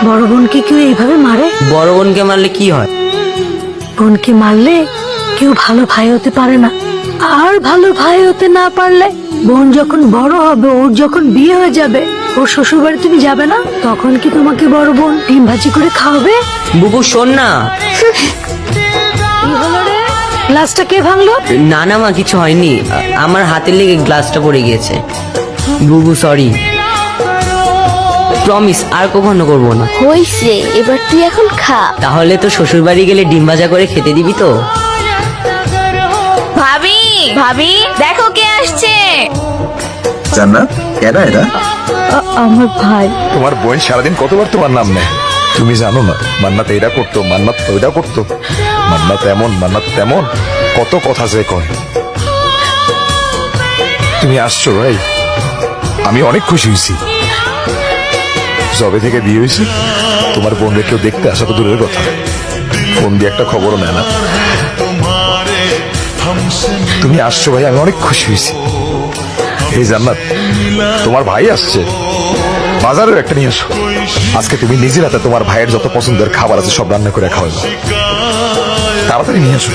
বড় বোনকে কেউ এইভাবে মারে? বড় বোনকে মারলে কি হয়? বোনকে মারলে কেউ ভালো ভাই হতে পারে না। আর ভালো ভাই হতে না পারলে বোন যখন বড় হবে, ওর যখন বিয়ে হয়ে যাবে, ওর শ্বশুর বাড়ি তুমি যাবে না, তখন কি তোমাকে বড় বোন ডিম ভাজি করে খাওয়াবে? বুবু শোন না। কি হলো রে? গ্লাসটা কে ভাঙলো? না না মা, কিছু হয়নি, আমার হাতে লেগে গ্লাসটা পড়ে গিয়েছে। বুবু সরি, প্রমিস আর কখনো করবো না। হইছে, এবার তুই এখন খা। তাহলে তো শ্বশুর বাড়ি গেলে ডিম ভাজা করে খেতে দিবি তো? ভাবি, ভাবি দেখো কে আসছে। জান্নাত, এরা এরা আমার ভাই। তোমার বোন সারাদিন কতবার তোমার নাম নেয়, তুমি জানো না? মান্নাত এইটা করতো, মান্নাত ওইটা করতো, মান্নাত এমন, মান্নাত তেমন, কত কথা যে কয়। তুমি আসছো ভাই, আমি অনেক খুশি হয়েছি। যবে থেকে বিয়ে হয়েছে তোমার বোনকে কেউ দেখতে আসা তো দূরের কথা, ফোন দিয়ে একটা খবরও নেয় না। তুমি আসছো ভাই, আমি অনেক খুশি হয়েছি। এই জান্নাত, তোমার ভাই আসছে, বাজারের একটা নিয়ে আসো। আজকে তুমি নিজের হাতে তোমার ভাইয়ের যত পছন্দের খাবার আছে সব রান্না করে খাওয়াবে, তাড়াতাড়ি নিয়ে আসো।